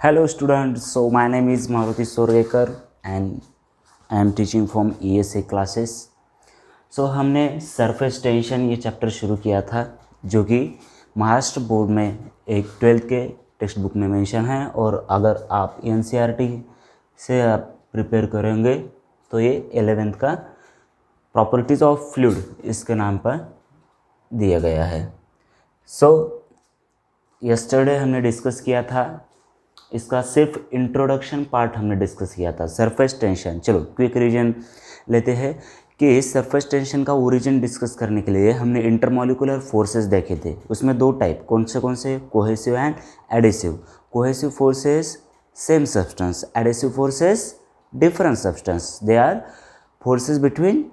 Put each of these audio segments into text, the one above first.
Hello students, so my name is Maruti Sorgekar and I am teaching from ESA classes. So हमने surface tension ये chapter शुरू किया था जो कि महाराष्ट्र बोर्ड में एक 12th के टेक्स्ट बुक में मेंशन है, और अगर आप NCERT से आप प्रिपेयर करेंगे तो ये 11th का प्रॉपर्टीज़ ऑफ फ्लूइड इसके नाम पर दिया गया है। सो यस्टरडे हमने डिस्कस किया था, इसका सिर्फ इंट्रोडक्शन पार्ट हमने डिस्कस किया था, सरफेस टेंशन। चलो क्विक रीजन लेते हैं कि सरफेस टेंशन का ओरिजिन डिस्कस करने के लिए हमने इंटरमॉलिकुलर फोर्सेस देखे थे। उसमें दो टाइप, कौन से cohesive and adhesive. Cohesive forces same substance, adhesive forces different substance. They are forces between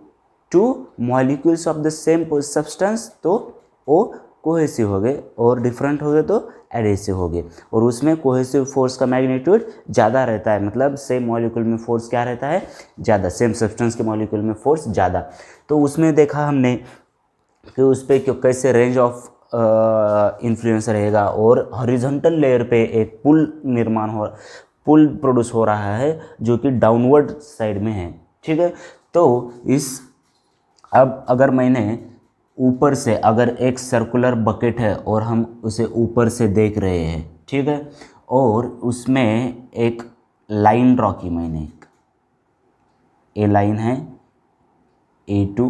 two molecules of the same substance, तो वो कोहेसिव हो गए, और डिफरेंट हो गए तो एडिसिव हो गए। और उसमें कोहेसिव फोर्स का मैग्नीट्यूड ज़्यादा रहता है, मतलब सेम मॉलिक्यूल में फोर्स क्या रहता है, ज़्यादा, सेम सब्सटेंस के मॉलिक्यूल में फोर्स ज़्यादा। तो उसमें देखा हमने कि उस पर कैसे रेंज ऑफ इन्फ्लुएंस रहेगा, और हॉरिजॉन्टल लेयर पे एक पुल प्रोड्यूस हो रहा है जो कि डाउनवर्ड साइड में है। ठीक है, तो इस अब अगर मैंने ऊपर से, अगर एक सर्कुलर बकेट है और हम उसे ऊपर से देख रहे हैं, ठीक है, और उसमें एक लाइन ड्रॉ की मैंने, ए लाइन है ए टू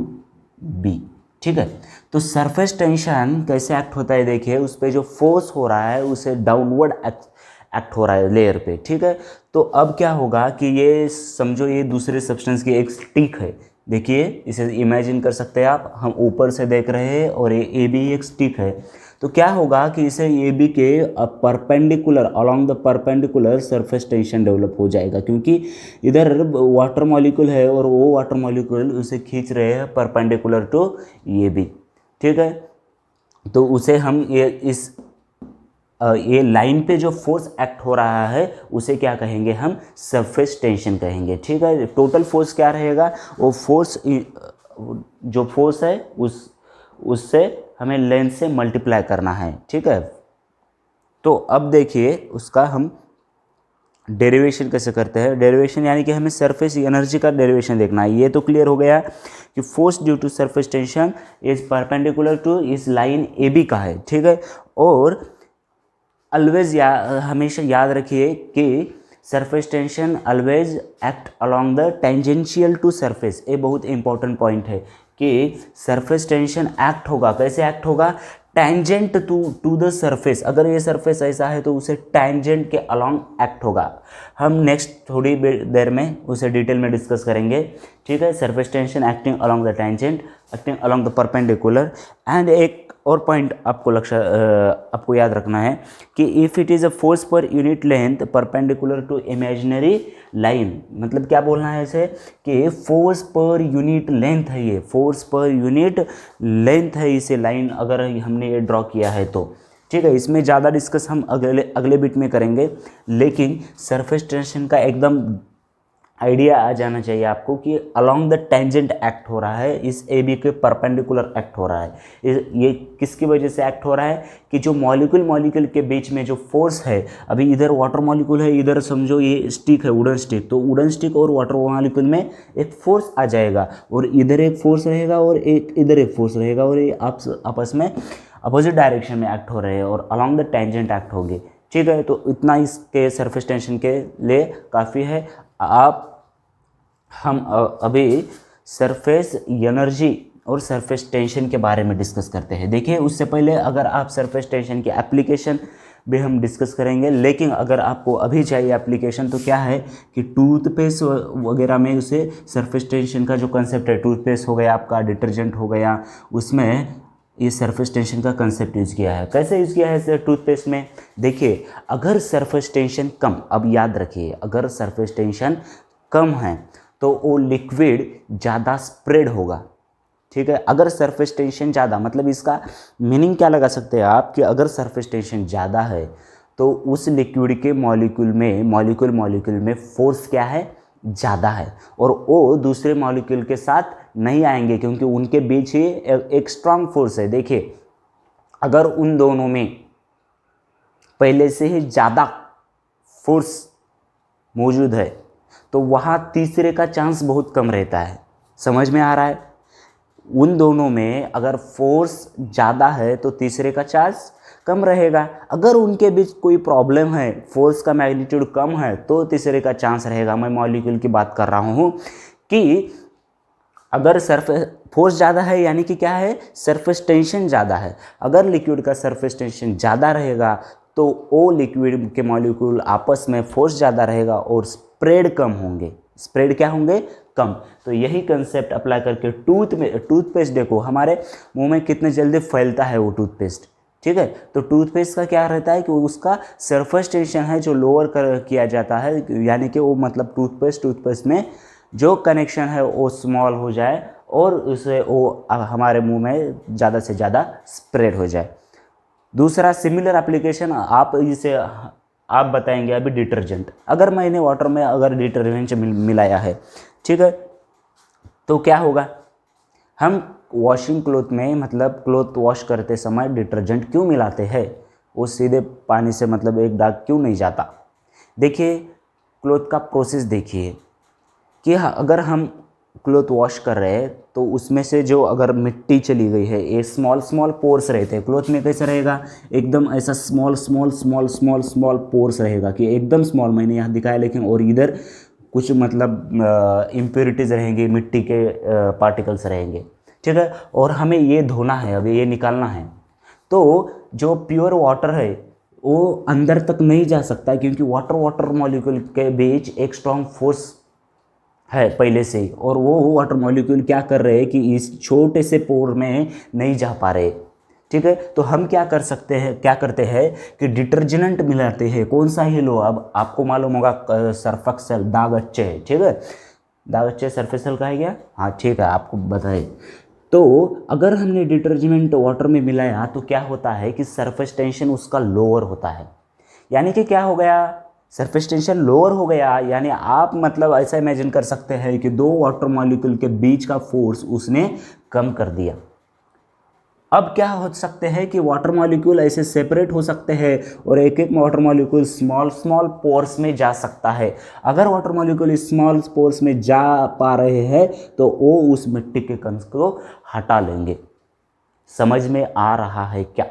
बी, ठीक है। तो सरफेस टेंशन कैसे एक्ट होता है, देखिए उस पर जो फोर्स हो रहा है उसे डाउनवर्ड एक्ट हो रहा है लेयर पे, ठीक है। तो अब क्या होगा कि ये समझो ये दूसरे सब्सटेंस की एक स्टिक है, देखिए इसे इमेजिन कर सकते हैं आप, हम ऊपर से देख रहे हैं और ए बी एक स्टिक है। तो क्या होगा कि इसे ए बी के perpendicular, along the perpendicular surface tension develop हो जाएगा, क्योंकि इधर वाटर मॉलिक्यूल है और वो वाटर मॉलिक्यूल उसे खींच रहे हैं परपेंडिकुलर टू ए बी, ठीक है। तो उसे हम ये लाइन पे जो फोर्स एक्ट हो रहा है उसे क्या कहेंगे, हम सरफेस टेंशन कहेंगे, ठीक है। टोटल फोर्स क्या रहेगा, वो फोर्स, जो फोर्स है उससे हमें लेंथ से मल्टीप्लाई करना है, ठीक है। तो अब देखिए उसका हम डेरिवेशन कैसे करते हैं। डेरिवेशन यानी कि हमें सरफेस एनर्जी का डेरिवेशन देखना है। ये तो क्लियर हो गया कि force due to surface tension is perpendicular to इस लाइन ए बी का है, ठीक है। और ऑलवेज हमेशा याद रखिए कि surface tension always act along the tangential to surface. ये बहुत इंपॉर्टेंट पॉइंट है कि सरफेस टेंशन एक्ट होगा, कैसे एक्ट होगा, टेंजेंट टू द सरफेस। अगर ये सरफेस ऐसा है तो उसे टेंजेंट के अलोंग एक्ट होगा। हम नेक्स्ट थोड़ी देर में उसे डिटेल में डिस्कस करेंगे, ठीक है। Surface tension acting along the tangent, acting along the perpendicular. And एक और पॉइंट आपको याद रखना है कि if it is a force per unit length perpendicular to imaginary line, मतलब क्या बोलना है इसे कि फोर्स पर यूनिट लेंथ है, ये फोर्स पर यूनिट लेंथ है इसे लाइन, अगर हमने ये ड्रॉ किया है तो, ठीक है। इसमें ज़्यादा डिस्कस हम अगले बिट में करेंगे, लेकिन सरफेस टेंशन का एकदम आइडिया आ जाना चाहिए आपको कि अलोंग द टेंजेंट एक्ट हो रहा है, इस ए बी के परपेंडिकुलर एक्ट हो रहा है। ये किसकी वजह से एक्ट हो रहा है कि जो मॉलिक्यूल के बीच में जो फोर्स है, अभी इधर वाटर मॉलिक्यूल है, इधर समझो ये स्टिक है, वुडन स्टिक, तो वुडन स्टिक और वाटर मॉलिक्यूल में एक फोर्स आ जाएगा, और इधर एक फोर्स रहेगा और एक इधर एक फोर्स रहेगा, और ये आपस में अपोजिट डायरेक्शन में एक्ट हो रहे हैं और अलोंग द टेंजेंट एक्ट होंगे, ठीक है। तो इतना इसके सरफेस टेंशन के लिए काफ़ी है। हम अभी सरफेस एनर्जी और सरफेस टेंशन के बारे में डिस्कस करते हैं। देखिए उससे पहले अगर आप सरफेस टेंशन की एप्लीकेशन भी हम डिस्कस करेंगे, लेकिन अगर आपको अभी चाहिए एप्लीकेशन तो क्या है कि टूथपेस्ट वगैरह में उसे सरफेस टेंशन का जो कंसेप्ट है, टूथपेस्ट हो गया आपका, डिटर्जेंट हो गया, उसमें ये सरफेस टेंशन का कंसेप्ट यूज़ किया है। कैसे यूज़ किया है सर टूथपेस्ट में, देखिए अगर सरफेस टेंशन कम, अब याद रखिए अगर सरफेस टेंशन कम है तो वो लिक्विड ज़्यादा स्प्रेड होगा, ठीक है। अगर सरफेस टेंशन ज़्यादा, मतलब इसका मीनिंग क्या लगा सकते हैं आप कि अगर सरफेस टेंशन ज़्यादा है तो उस लिक्विड के मॉलिक्यूल में फोर्स क्या है, ज़्यादा है, और वो दूसरे मॉलिक्यूल के साथ नहीं आएंगे क्योंकि उनके बीच ही एक स्ट्रांग फोर्स है। देखिए अगर उन दोनों में पहले से ही ज़्यादा फोर्स मौजूद है तो वहाँ तीसरे का चांस बहुत कम रहता है। समझ में आ रहा है? उन दोनों में अगर फोर्स ज़्यादा है तो तीसरे का चांस कम रहेगा। अगर उनके बीच कोई प्रॉब्लम है, फोर्स का मैग्नीट्यूड कम है, तो तीसरे का चांस रहेगा। मैं मॉलिक्यूल की बात कर रहा हूँ कि अगर सरफेस फोर्स ज़्यादा है यानी कि क्या है, सरफेस टेंशन ज़्यादा है। अगर लिक्विड का सरफेस टेंशन ज़्यादा रहेगा तो वो लिक्विड के मॉलिक्यूल आपस में फोर्स ज़्यादा रहेगा और स्प्रेड कम होंगे। स्प्रेड क्या होंगे? कम। तो यही कंसेप्ट अप्लाई करके टूथपेस्ट देखो हमारे मुंह में कितने जल्दी फैलता है वो टूथपेस्ट, ठीक है। तो टूथपेस्ट का क्या रहता है कि उसका सरफेस टेंशन है जो लोअर किया जाता है, यानी कि वो मतलब टूथपेस्ट में जो कनेक्शन है वो स्मॉल हो जाए और उसे वो हमारे मुंह में ज़्यादा से ज़्यादा स्प्रेड हो जाए। दूसरा सिमिलर एप्लीकेशन आप बताएंगे अभी डिटर्जेंट। अगर मैंने वाटर में अगर डिटर्जेंट मिलाया है, ठीक है, तो क्या होगा, हम वॉशिंग क्लॉथ में मतलब क्लॉथ वॉश करते समय डिटर्जेंट क्यों मिलाते हैं? वो सीधे पानी से मतलब एक दाग क्यों नहीं जाता? देखिए क्लॉथ का प्रोसेस देखिए कि अगर हम क्लॉथ वॉश कर रहे हैं तो उसमें से जो अगर मिट्टी चली गई है, ये स्मॉल पोर्स रहते हैं क्लॉथ में। कैसे रहेगा? एकदम ऐसा स्मॉल पोर्स रहेगा कि एकदम स्मॉल, मैंने यहाँ दिखाया लेकिन, और इधर कुछ मतलब इम्प्योरिटीज़ रहेंगी, मिट्टी के पार्टिकल्स रहेंगे, ठीक है। और हमें ये धोना है, अभी ये निकालना है। तो जो प्योर वाटर है वो अंदर तक नहीं जा सकता क्योंकि वाटर मॉलिक्यूल के बीच एक स्ट्रॉन्ग फोर्स है पहले से ही, और वो वाटर मॉलिक्यूल क्या कर रहे हैं कि इस छोटे से पोर में नहीं जा पा रहे, ठीक है। तो हम क्या करते हैं कि डिटर्जेंट मिलाते हैं। कौन सा ही लो, अब आपको मालूम होगा सर्फ एक्सेल दाग अच्छे है, ठीक है, दाग अच्छे सर्फ एक्सेल का है क्या? हाँ ठीक है, आपको बताए। तो अगर हमने डिटर्जेंट वाटर में मिलाया तो क्या होता है कि सरफेस टेंशन उसका लोअर होता है, यानी कि क्या हो गया, सरफेस टेंशन लोअर हो गया। यानी आप मतलब ऐसा इमेजिन कर सकते हैं कि दो वाटर मॉलिक्यूल के बीच का फोर्स उसने कम कर दिया। अब क्या हो सकते हैं कि वाटर मॉलिक्यूल ऐसे सेपरेट हो सकते हैं और एक एक वाटर मॉलिक्यूल स्मॉल पोर्स में जा सकता है। अगर वाटर मॉलिक्यूल स्मॉल पोर्स में जा पा रहे हैं तो वो उस मिट्टी के कण को हटा लेंगे। समझ में आ रहा है क्या?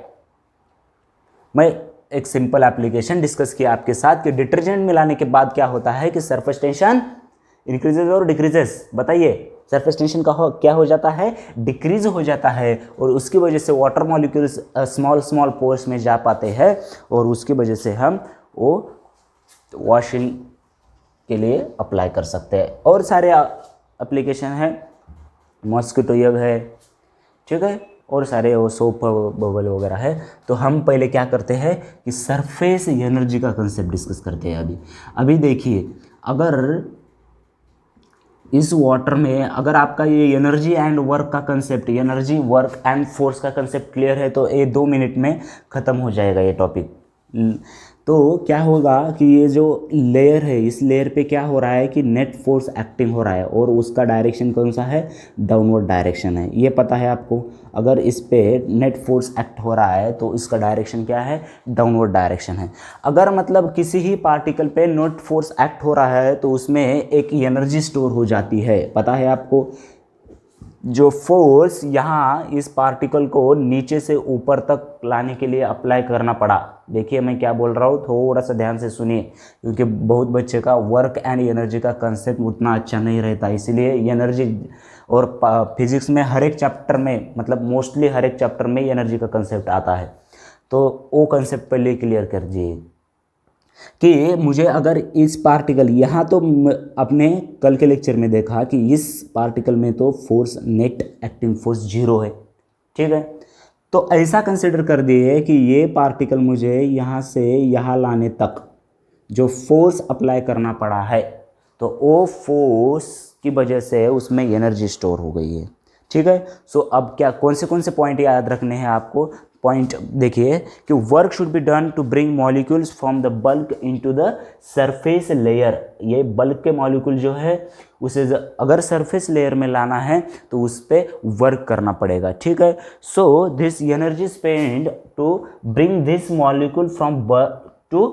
मैं एक सिंपल एप्लीकेशन डिस्कस किया आपके साथ कि डिटर्जेंट मिलाने के बाद क्या होता है कि सरफेस टेंशन इंक्रीजेज और डिक्रीजेस। बताइए सरफेस टेंशन का क्या हो जाता है? डिक्रीज हो जाता है, और उसकी वजह से वाटर मॉलिक्यूल्स स्मॉल पोर्स में जा पाते हैं और उसकी वजह से हम वो वॉशिंग के लिए अप्लाई कर सकते हैं। और सारे एप्लीकेशन है, मॉस्किटो यग है, ठीक है, और सारे वो सोप बबल वगैरह है। तो हम पहले क्या करते हैं कि सरफेस एनर्जी का कंसेप्ट डिस्कस करते हैं। अभी देखिए, अगर इस वाटर में अगर आपका ये एनर्जी एंड वर्क का concept, energy work and force का कंसेप्ट क्लियर है तो ये 2 मिनट में ख़त्म हो जाएगा ये टॉपिक। तो क्या होगा कि ये जो लेयर है, इस लेयर पे क्या हो रहा है कि नेट फोर्स एक्टिंग हो रहा है और उसका डायरेक्शन कौन सा है? डाउनवर्ड डायरेक्शन है, ये पता है आपको। अगर इस पे नेट फोर्स एक्ट हो रहा है तो इसका डायरेक्शन क्या है? डाउनवर्ड डायरेक्शन है। अगर मतलब किसी ही पार्टिकल पे नेट फोर्स एक्ट हो रहा है तो उसमें एक एनर्जी स्टोर हो जाती है, पता है आपको। जो फोर्स यहाँ इस पार्टिकल को नीचे से ऊपर तक लाने के लिए अप्लाई करना पड़ा, देखिए मैं क्या बोल रहा हूँ, थोड़ा सा ध्यान से सुनिए, क्योंकि बहुत बच्चे का वर्क एंड एनर्जी का कंसेप्ट उतना अच्छा नहीं रहता। इसीलिए एनर्जी और फिजिक्स में हर एक चैप्टर में, मतलब मोस्टली हर एक चैप्टर में एनर्जी का कंसेप्ट आता है, तो वो कंसेप्ट पहले क्लियर कर दीजिए कि मुझे अगर इस पार्टिकल, यहाँ तो अपने कल के लेक्चर में देखा कि इस पार्टिकल में तो फोर्स, नेट एक्टिंग फोर्स 0 है, ठीक है। तो ऐसा कंसिडर कर दिए कि ये पार्टिकल मुझे यहाँ से यहाँ लाने तक जो फोर्स अप्लाई करना पड़ा है, तो वो फोर्स की वजह से उसमें एनर्जी स्टोर हो गई है, ठीक है। सो अब क्या कौन से पॉइंट याद रखने हैं आपको? पॉइंट देखिए कि work should be done to bring molecules from the bulk into the surface layer. ये बल्क के मॉलिक्यूल जो है उसे अगर सरफेस लेयर में लाना है तो उस पर वर्क करना पड़ेगा, ठीक है। So this energy spend to bring this molecule from to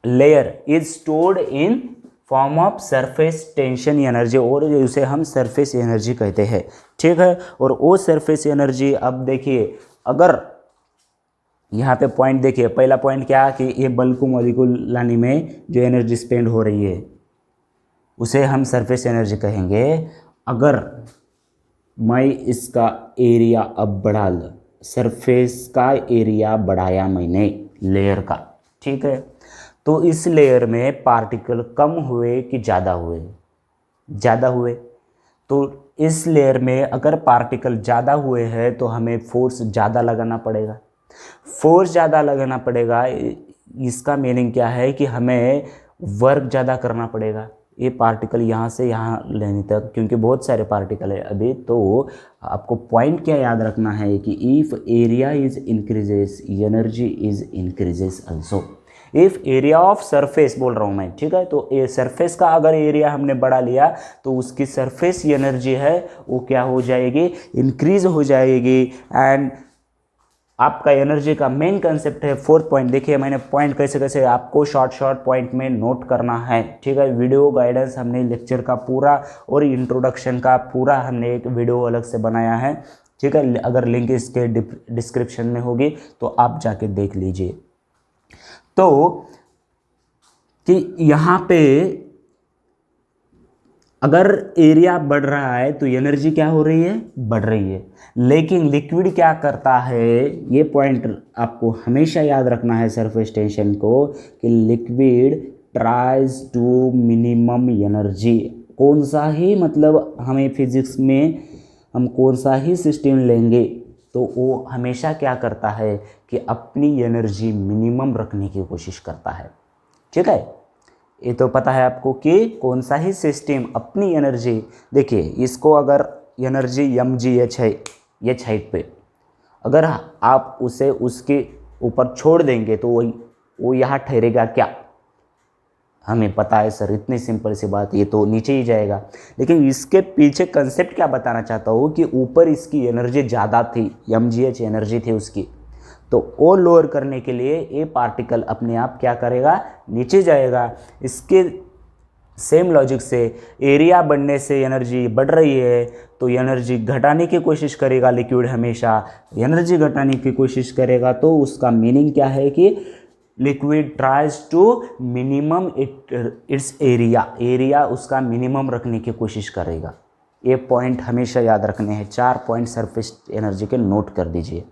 layer is stored in form of surface tension energy, और उसे हम सरफेस एनर्जी कहते हैं, ठीक है। और वो सरफेस एनर्जी, अब देखिए अगर यहाँ पे पॉइंट देखिए, पहला पॉइंट क्या कि ये बल्क को मॉलिक्यूल लाने में जो एनर्जी स्पेंड हो रही है उसे हम सरफेस एनर्जी कहेंगे। अगर मैं इसका एरिया अब बढ़ा ल, सरफेस का एरिया बढ़ाया मैंने लेयर का, ठीक है, तो इस लेयर में पार्टिकल कम हुए कि ज़्यादा हुए? ज़्यादा हुए। तो इस लेयर में अगर पार्टिकल ज़्यादा हुए हैं तो हमें फोर्स ज़्यादा लगाना पड़ेगा। फोर्स ज़्यादा लगाना पड़ेगा, इसका मीनिंग क्या है कि हमें वर्क ज़्यादा करना पड़ेगा। ये पार्टिकल यहाँ से यहाँ लेने तक, क्योंकि बहुत सारे पार्टिकल है अभी, तो आपको पॉइंट क्या याद रखना है कि if area is increases energy is increases also. If area of surface बोल रहा हूँ मैं, ठीक है, तो ये सरफेस का अगर एरिया हमने बढ़ा लिया तो उसकी सरफेस एनर्जी है वो क्या हो जाएगी? इंक्रीज हो जाएगी। एंड आपका एनर्जी का मेन कंसेप्ट है फोर्थ पॉइंट। देखिए मैंने पॉइंट कैसे कैसे आपको शॉर्ट पॉइंट में नोट करना है, ठीक है। वीडियो गाइडेंस हमने लेक्चर का पूरा और इंट्रोडक्शन का पूरा हमने एक वीडियो अलग से बनाया है, ठीक है। अगर लिंक इसके डिस्क्रिप्शन में होगी तो आप जाके देख लीजिए। तो कि यहाँ पे अगर एरिया बढ़ रहा है तो एनर्जी क्या हो रही है? बढ़ रही है। लेकिन लिक्विड क्या करता है, ये पॉइंट आपको हमेशा याद रखना है सरफेस टेंशन को, कि liquid tries to minimum energy. कौन सा ही मतलब हमें फिजिक्स में हम कौन सा ही सिस्टम लेंगे तो वो हमेशा क्या करता है कि अपनी एनर्जी मिनिमम रखने की कोशिश करता है, ठीक है। ये तो पता है आपको कि कौन सा ही सिस्टम अपनी एनर्जी, देखिए इसको अगर एनर्जी mgh है एच हाइट पे, अगर आप उसे उसके ऊपर छोड़ देंगे तो वो यहाँ ठहरेगा क्या? हमें पता है सर, इतनी सिंपल सी बात, ये तो नीचे ही जाएगा। लेकिन इसके पीछे कंसेप्ट क्या बताना चाहता हूँ कि ऊपर इसकी एनर्जी ज़्यादा थी, mgh एनर्जी थी उसकी, तो वो लोअर करने के लिए ये पार्टिकल अपने आप क्या करेगा? नीचे जाएगा। इसके सेम लॉजिक से एरिया बढ़ने से एनर्जी बढ़ रही है तो एनर्जी घटाने की कोशिश करेगा लिक्विड, हमेशा एनर्जी घटाने की कोशिश करेगा। तो उसका मीनिंग क्या है कि liquid tries to minimum its area उसका मिनिमम रखने की कोशिश करेगा। ये पॉइंट हमेशा याद रखने हैं। 4 पॉइंट सरफेस एनर्जी के नोट कर दीजिए।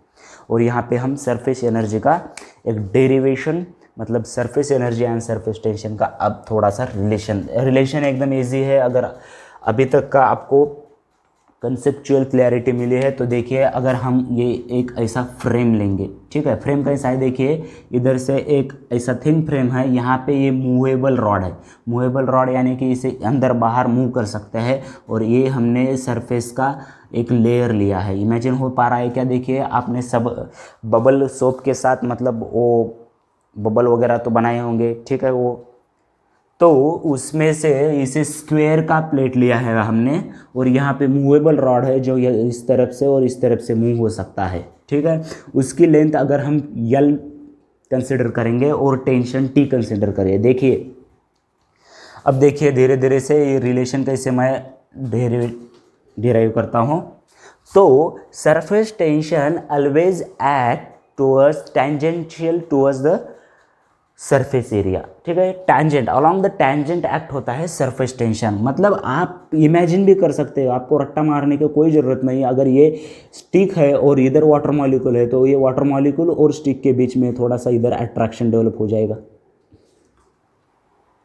और यहाँ पे हम सरफेस एनर्जी का एक डेरिवेशन, मतलब surface energy and surface tension का अब थोड़ा सा रिलेशन एकदम इजी है। अगर अभी तक का आपको कंसेप्चुअल क्लैरिटी मिली है तो देखिए, अगर हम ये एक ऐसा फ्रेम लेंगे, ठीक है, फ्रेम कैसा है देखिए, इधर से एक ऐसा थिन फ्रेम है, यहाँ पे ये मूवेबल रॉड है। मूवेबल रॉड यानी कि इसे अंदर बाहर मूव कर सकते हैं। और ये हमने सरफेस का एक लेयर लिया है। इमेजिन हो पा रहा है क्या? देखिए आपने सब बबल सोप के साथ, मतलब वो बबल वगैरह तो बनाए होंगे, ठीक है, वो तो उसमें से इसे स्क्वायर का प्लेट लिया है हमने, और यहाँ पे मूवेबल रॉड है जो ये इस तरफ से और इस तरफ से मूव हो सकता है, ठीक है। उसकी लेंथ अगर हम L कंसिडर करेंगे और टेंशन T कंसिडर करें, देखिए अब देखिए धीरे धीरे से ये रिलेशन कैसे मैं डिराइव करता हूँ। तो surface tension always act towards tangential towards the surface area, ठीक है। Tangent, along the tangent act होता है सरफेस टेंशन। मतलब आप इमेजिन भी कर सकते हो, आपको रट्टा मारने की कोई ज़रूरत नहीं। अगर ये स्टिक है और इधर वाटर मॉलिक्यूल है तो ये वाटर मॉलिक्यूल और स्टिक के बीच में थोड़ा सा इधर अट्रैक्शन डेवलप हो जाएगा।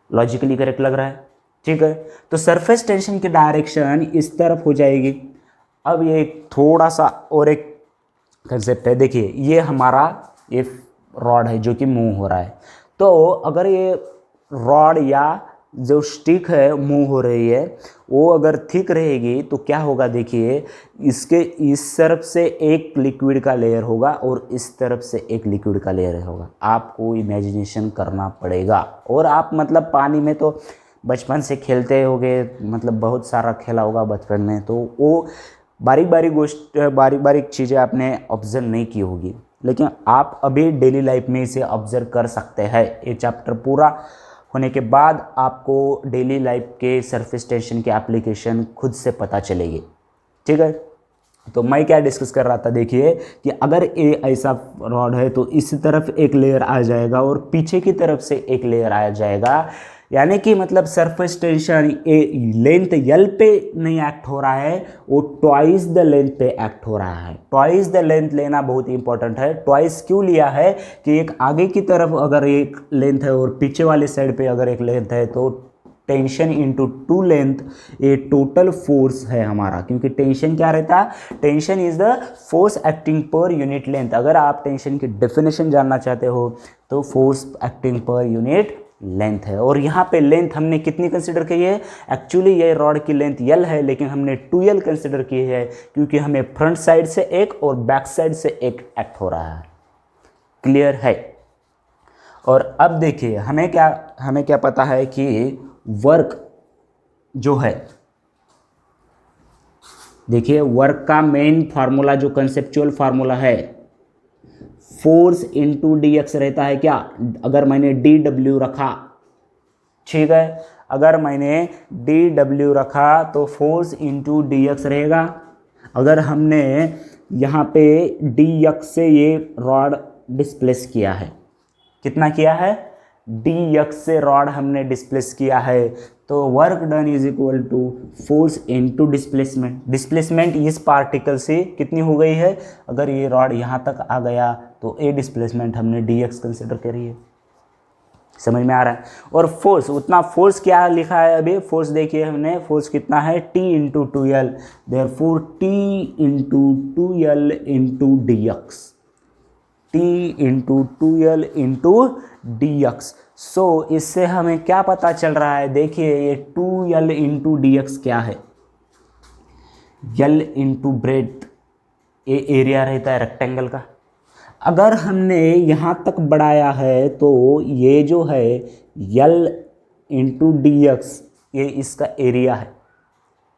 लॉजिकली करेक्ट लग रहा है, ठीक है। तो सरफेस टेंशन की डायरेक्शन इस तरफ हो जाएगी। अब ये थोड़ा सा और एक कंसेप्ट है, देखिए ये हमारा ये रॉड है जो कि मूव हो रहा है। तो अगर ये रॉड या जो स्टिक है मूव हो रही है, वो अगर थिक रहेगी तो क्या होगा? देखिए इसके इस तरफ से एक लिक्विड का लेयर होगा और इस तरफ से एक लिक्विड का लेयर होगा। आपको इमेजिनेशन करना पड़ेगा। और आप मतलब पानी में तो बचपन से खेलते होगे, मतलब बहुत सारा खेला होगा बचपन में, तो वो बारीक बारीक चीज़ें आपने ऑब्जर्व नहीं की होगी। लेकिन आप अभी डेली लाइफ में इसे ऑब्जर्व कर सकते हैं। ये चैप्टर पूरा होने के बाद आपको डेली लाइफ के सरफेस टेंशन के एप्लीकेशन खुद से पता चलेगी। ठीक है, तो मैं क्या डिस्कस कर रहा था, देखिए कि अगर ये ऐसा रॉड है तो इस तरफ एक लेयर आ जाएगा और पीछे की तरफ से एक लेयर आ जाएगा, यानी कि मतलब सरफेस टेंशन ए लेंथ यल पे नहीं एक्ट हो रहा है, वो ट्वाइस द लेंथ पे एक्ट हो रहा है। ट्वाइस द लेंथ लेना बहुत इंपॉर्टेंट है। ट्वाइस क्यों लिया है कि एक आगे की तरफ अगर एक लेंथ है और पीछे वाली साइड पे अगर एक लेंथ है तो टेंशन इंटू टू लेंथ ये टोटल फोर्स है हमारा, क्योंकि टेंशन क्या रहता है, tension is the force acting पर यूनिट लेंथ। अगर आप टेंशन की डेफिनेशन जानना चाहते हो तो फोर्स एक्टिंग पर यूनिट लेंथ है। और यहाँ पे लेंथ हमने कितनी कंसिडर की है, एक्चुअली ये रॉड की लेंथ यल है लेकिन हमने 2L कंसिडर की है क्योंकि हमें फ्रंट साइड से एक और बैक साइड से एक एक्ट हो रहा है। क्लियर है। और अब देखिए हमें क्या पता है कि वर्क जो है, देखिए वर्क का मेन फार्मूला जो कंसेप्चुअल फार्मूला है फोर्स इंटू डी एक्स रहता है क्या। अगर मैंने डी डब्ल्यू रखा, ठीक है, अगर मैंने डी डब्ल्यू रखा तो फोर्स इंटू डी एक्स रहेगा। अगर हमने यहाँ पे डी एक्स से ये रॉड डिस्प्लेस किया है, कितना किया है, डी एक्स से रॉड हमने डिस्प्लेस किया है, तो work done is equal to force into displacement. Displacement इस पार्टिकल से कितनी हो गई है, अगर ये रॉड यहाँ तक आ गया तो ए डिस्प्लेसमेंट हमने डी एक्स कंसिडर करी है। समझ में आ रहा है। और फोर्स, उतना फोर्स क्या लिखा है अभी, फोर्स देखिए हमने, फोर्स कितना है, T into two L, therefore T into two L into D X, T into two L into D X. So इससे हमें क्या पता चल रहा है, देखिए ये 2L इंटू डी एक्स क्या है, L इंटू ब्रेथ, ये एरिया रहता है रेक्टेंगल का। अगर हमने यहाँ तक बढ़ाया है तो ये जो है L इंटू डी एक्स ये इसका एरिया है।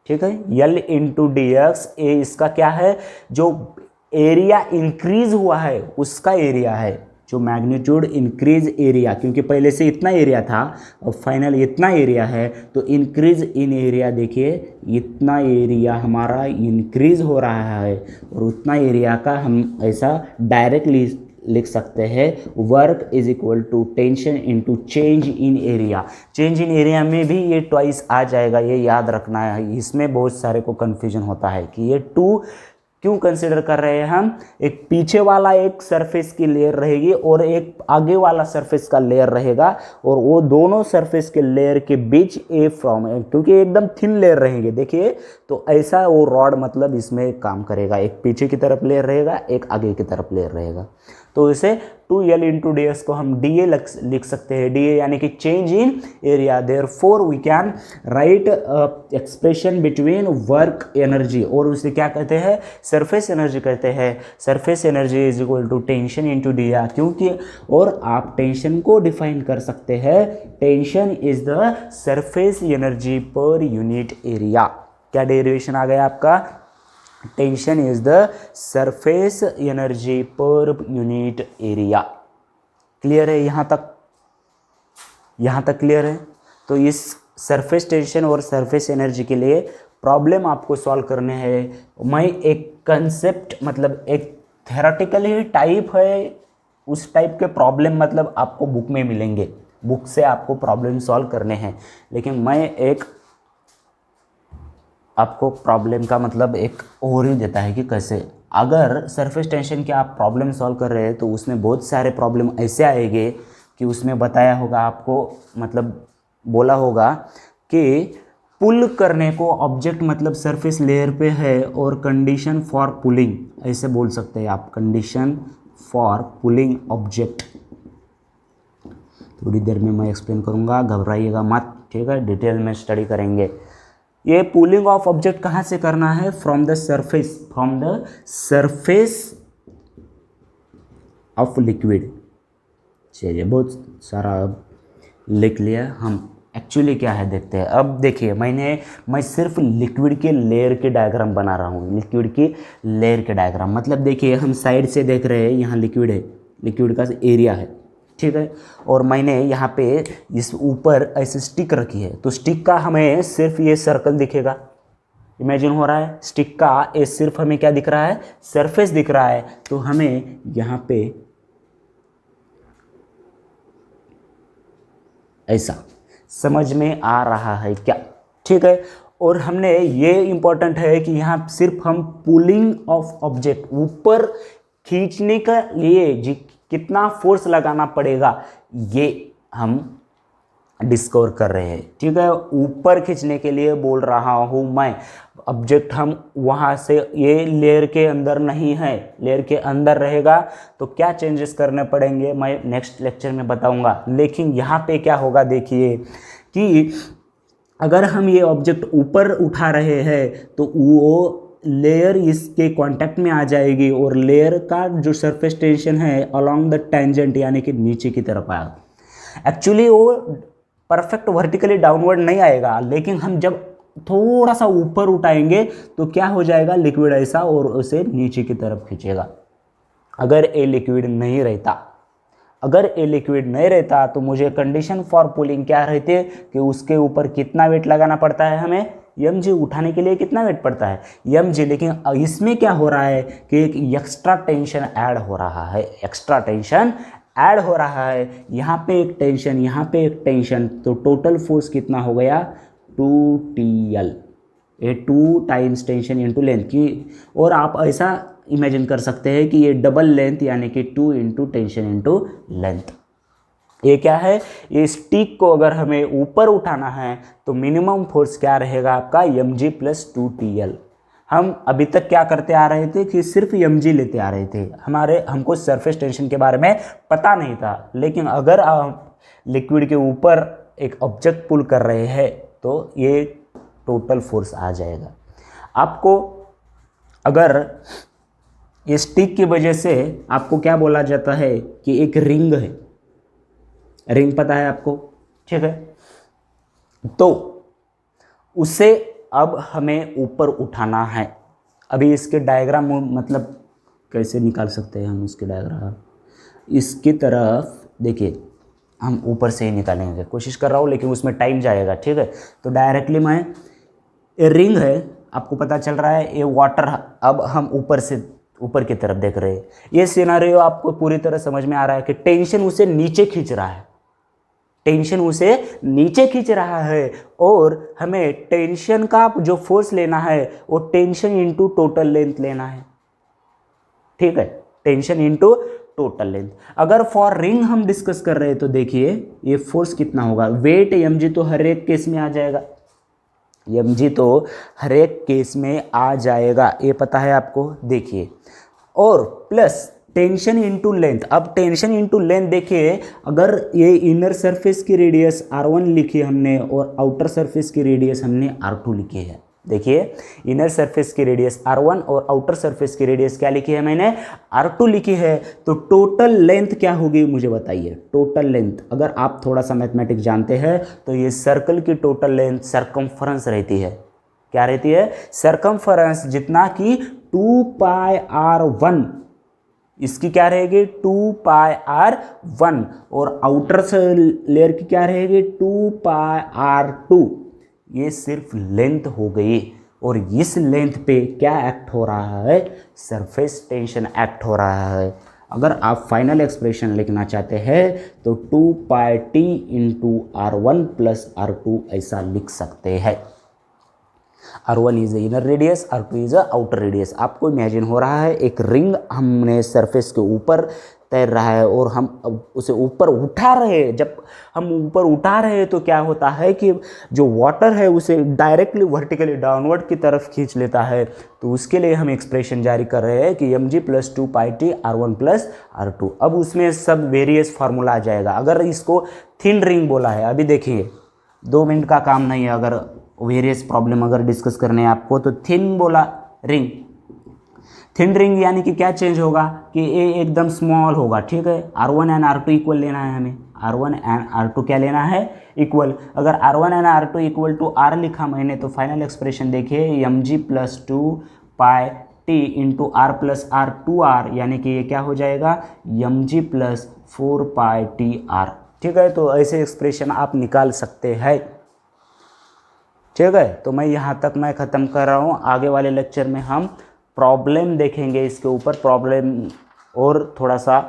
ठीक है, L इंटू डी एक्स ये इसका क्या है, जो एरिया इंक्रीज हुआ है उसका एरिया है, जो मैग्नीट्यूड इंक्रीज एरिया, क्योंकि पहले से इतना एरिया था और फाइनल इतना एरिया है, तो इंक्रीज इन एरिया, देखिए इतना एरिया हमारा इंक्रीज हो रहा है और उतना एरिया का हम ऐसा डायरेक्टली लिख सकते हैं, work is equal to tension into change in area. Change in area में भी ये ट्वाइस आ जाएगा, ये याद रखना है। इसमें बहुत सारे को कन्फ्यूजन होता है कि ये टू क्यों कंसिडर कर रहे हैं हम, एक पीछे वाला एक सरफेस की लेयर रहेगी और एक आगे वाला सरफेस का लेयर रहेगा, और वो दोनों सरफेस के लेयर के बीच ए फ्रॉम, क्योंकि एकदम थिन लेयर रहेंगे, देखिए तो ऐसा वो रॉड मतलब इसमें काम करेगा, एक पीछे की तरफ लेयर रहेगा, एक आगे की तरफ लेयर रहेगा। तो इसे 2L इंटू डी एक्स को हम डी ए लिख सकते हैं, डी ए यानी कि change in area. Therefore we can write expression between work energy, और उसे क्या कहते हैं, सरफेस एनर्जी कहते हैं। Surface energy is equal to tension into d r, क्योंकि और आप टेंशन को डिफाइन कर सकते हैं, tension is the surface energy per unit area. क्या डेरिवेशन आ गया आपका, tension is the surface energy per unit area. Clear है यहाँ तक, यहाँ तक क्लियर है। तो इस सरफेस टेंशन और सरफेस एनर्जी के लिए प्रॉब्लम आपको सॉल्व करने हैं। मैं एक कंसेप्ट मतलब एक थेरेटिकल ही टाइप है, उस टाइप के प्रॉब्लम मतलब आपको बुक में मिलेंगे, बुक से आपको प्रॉब्लम सॉल्व करने हैं, लेकिन मैं एक आपको प्रॉब्लम का मतलब एक ओवरव्यू देता है कि कैसे, अगर सरफेस टेंशन के आप प्रॉब्लम सॉल्व कर रहे हैं तो उसमें बहुत सारे प्रॉब्लम ऐसे आएंगे कि उसमें बताया होगा आपको, मतलब बोला होगा कि पुल करने को ऑब्जेक्ट मतलब सरफेस लेयर पे है और कंडीशन फॉर पुलिंग, ऐसे बोल सकते हैं आप, कंडीशन फॉर पुलिंग ऑब्जेक्ट। थोड़ी देर में मैं एक्सप्लेन करूँगा, घबराइएगा मत, ठीक है, डिटेल में स्टडी करेंगे। ये पुलिंग ऑफ ऑब्जेक्ट कहाँ से करना है, from the surface of liquid. चलिए बहुत सारा लिख लिया, हम एक्चुअली क्या है देखते हैं। अब देखिए मैं सिर्फ लिक्विड के लेयर के डायग्राम बना रहा हूँ, लिक्विड की लेयर के डायग्राम। मतलब देखिए हम साइड से देख रहे हैं, यहाँ लिक्विड है, लिक्विड का एरिया है, ठीक है। और मैंने यहाँ पे इस ऊपर ऐसे स्टिक रखी है, तो स्टिक का हमें सिर्फ ये सर्कल दिखेगा, इमेजिन हो रहा है। स्टिक का ये सिर्फ हमें क्या दिख रहा है, सरफेस दिख रहा है। तो हमें यहाँ पे ऐसा समझ में आ रहा है क्या, ठीक है। और हमने ये इंपॉर्टेंट है कि यहाँ सिर्फ हम पुलिंग ऑफ ऑब्जेक्ट, ऊपर खींचने के लिए कितना फोर्स लगाना पड़ेगा ये हम डिस्कवर कर रहे हैं, ठीक है। ऊपर खींचने के लिए बोल रहा हूँ मैं। ऑब्जेक्ट हम वहाँ से, ये लेयर के अंदर नहीं है, लेयर के अंदर रहेगा तो क्या चेंजेस करने पड़ेंगे मैं नेक्स्ट लेक्चर में बताऊंगा। लेकिन यहाँ पे क्या होगा देखिए कि अगर हम ये ऑब्जेक्ट ऊपर उठा रहे हैं तो वो लेयर इसके कांटेक्ट में आ जाएगी और लेयर का जो सरफेस टेंशन है अलोंग द टेंजेंट यानी कि नीचे की तरफ आएगा। एक्चुअली वो परफेक्ट वर्टिकली डाउनवर्ड नहीं आएगा, लेकिन हम जब थोड़ा सा ऊपर उठाएंगे तो क्या हो जाएगा, लिक्विड ऐसा और उसे नीचे की तरफ खींचेगा। अगर ये लिक्विड नहीं रहता, अगर ये लिक्विड नहीं रहता तो मुझे कंडीशन फॉर पुलिंग क्या रहती कि उसके ऊपर कितना वेट लगाना पड़ता है, हमें mg उठाने के लिए कितना वेट पड़ता है mg। लेकिन इसमें क्या हो रहा है कि एक एक्स्ट्रा टेंशन ऐड हो रहा है, एक्स्ट्रा टेंशन ऐड हो रहा है। यहाँ पे एक टेंशन, यहाँ पे एक टेंशन, तो टोटल फोर्स कितना हो गया 2TL, ये 2 टाइम्स टेंशन इंटू लेंथ की। और आप ऐसा इमेजिन कर सकते हैं कि ये डबल लेंथ यानी कि 2 इंटू टेंशन इंटू लेंथ। ये क्या है, ये स्टिक को अगर हमें ऊपर उठाना है तो मिनिमम फोर्स क्या रहेगा आपका mg प्लस 2TL। हम अभी तक क्या करते आ रहे थे कि सिर्फ mg लेते आ रहे थे, हमको सरफेस टेंशन के बारे में पता नहीं था। लेकिन अगर आप लिक्विड के ऊपर एक ऑब्जेक्ट पुल कर रहे हैं तो ये टोटल फोर्स आ जाएगा आपको। अगर ये स्टिक की वजह से आपको क्या बोला जाता है कि एक रिंग है, रिंग पता है आपको, ठीक है। तो उसे अब हमें ऊपर उठाना है। अभी इसके डायग्राम मतलब कैसे निकाल सकते हैं हम इसके डायग्राम, इसकी तरफ देखिए हम ऊपर से ही निकालेंगे, कोशिश कर रहा हूँ लेकिन उसमें टाइम जाएगा, ठीक है। तो डायरेक्टली मैं, ये रिंग है, आपको पता चल रहा है, ये वाटर, अब हम ऊपर से ऊपर की तरफ देख रहे हैं। ये सिनेरियो आपको पूरी तरह समझ में आ रहा है कि टेंशन उसे नीचे खींच रहा है, टेंशन उसे नीचे खींच रहा है। और हमें टेंशन का जो फोर्स लेना है वो टेंशन इंटू टोटल लेंथ लेना है, ठीक है, टेंशन इंटू टोटल लेंथ। अगर फॉर रिंग हम डिस्कस कर रहे हैं तो देखिए ये फोर्स कितना होगा, वेट mg तो हर एक केस में आ जाएगा, mg तो हर एक केस में आ जाएगा, ये पता है आपको, देखिए। और प्लस टेंशन इंटू लेंथ। अब टेंशन इंटू लेंथ देखिए, अगर ये इनर सरफेस की रेडियस r1 लिखी हमने और आउटर सरफेस की रेडियस हमने r2 लिखी है। देखिए इनर सरफेस की रेडियस r1 और आउटर सरफेस की रेडियस क्या लिखी है, मैंने r2 लिखी है। तो टोटल लेंथ क्या होगी मुझे बताइए, टोटल लेंथ। अगर आप थोड़ा सा मैथमेटिक्स जानते हैं तो ये सर्कल की टोटल लेंथ सर्कमफरेंस रहती है, क्या रहती है, सर्कमफरेंस, जितना कि 2πr1, इसकी क्या रहेगी 2πr1 और आउटर लेयर की क्या रहेगी 2πr2। ये सिर्फ लेंथ हो गई और इस लेंथ पे क्या एक्ट हो रहा है, सरफेस टेंशन एक्ट हो रहा है। अगर आप फाइनल एक्सप्रेशन लिखना चाहते हैं तो 2πt into r1 plus r2 ऐसा लिख सकते हैं। r1 is inner radius, r2 is outer radius. आपको इमेजिन हो रहा है एक रिंग हमने सरफेस के ऊपर तैर रहा है और हम उसे ऊपर उठा रहे हैं। जब हम ऊपर उठा रहे हैं तो क्या होता है कि जो वाटर है उसे डायरेक्टली वर्टिकली डाउनवर्ड की तरफ खींच लेता है। तो उसके लिए हम एक्सप्रेशन जारी कर रहे हैं कि mg plus 2πt r1 plus r2। अब उसमें सब वेरियस फार्मूला आ जाएगा। अगर इसको थिन रिंग बोला है, अभी देखिए 2 मिनट का काम नहीं है, अगर वेरियस प्रॉब्लम अगर डिस्कस करने हैं आपको तो थिन बोला रिंग, थिन रिंग यानी कि क्या चेंज होगा कि ए एकदम स्मॉल होगा, ठीक है। r1 एंड r2 इक्वल लेना है हमें, R1 एंड R2 क्या लेना है, इक्वल। अगर R1 and R2 equal to R लिखा मैंने तो फाइनल एक्सप्रेशन देखिए mg plus 2 pi T into R plus R 2R, यानी कि ये क्या हो जाएगा mg plus 4 pi T R। ठीक है, तो ऐसे एक्सप्रेशन आप निकाल सकते हैं। ठीक है, तो मैं यहाँ तक मैं ख़त्म कर रहा हूँ। आगे वाले लेक्चर में हम प्रॉब्लम देखेंगे इसके ऊपर, प्रॉब्लम और थोड़ा सा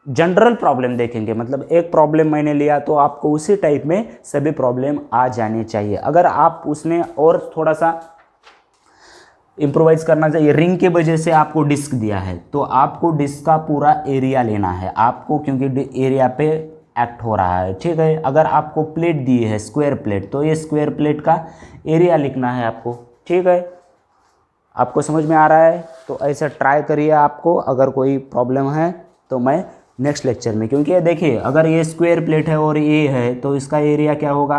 जनरल प्रॉब्लम देखेंगे। मतलब एक प्रॉब्लम मैंने लिया तो आपको उसी टाइप में सभी प्रॉब्लम आ जाने चाहिए। अगर आप उसमें और थोड़ा सा इम्प्रोवाइज करना चाहिए, रिंग के वजह से आपको डिस्क दिया है तो आपको डिस्क का पूरा एरिया लेना है आपको, क्योंकि एरिया पे एक्ट हो रहा है। ठीक है, अगर आपको प्लेट दी है स्क्वायर प्लेट तो ये स्क्वायर प्लेट का एरिया लिखना है आपको। ठीक है, आपको समझ में आ रहा है? तो ऐसा ट्राई करिए। आपको अगर कोई प्रॉब्लम है तो मैं नेक्स्ट लेक्चर में, क्योंकि ये देखिए अगर ये स्क्वायर प्लेट है और ये है तो इसका एरिया क्या होगा।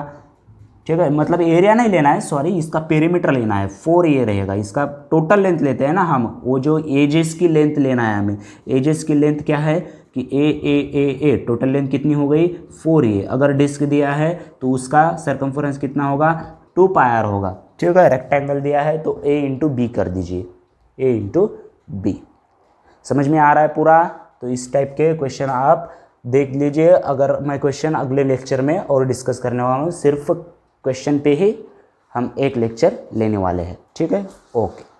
ठीक है, मतलब एरिया नहीं लेना है, सॉरी, इसका पेरीमीटर लेना है। 4 ये रहेगा, इसका टोटल लेंथ लेते हैं ना हम, वो जो एजेस की लेंथ लेना है हमें। एजेस की लेंथ क्या है कि ए टोटल लेंथ कितनी हो गई 4A। अगर डिस्क दिया है तो उसका सरकमफरेंस कितना होगा 2 पाई r होगा। ठीक है, रेक्टेंगल दिया है तो a इंटू बी कर दीजिए, a इंटू बी। समझ में आ रहा है पूरा? तो इस टाइप के क्वेश्चन आप देख लीजिए। अगर मैं क्वेश्चन अगले लेक्चर में और डिस्कस करने वाला हूँ, सिर्फ क्वेश्चन पे ही हम एक लेक्चर लेने वाले हैं। ठीक है, ओके।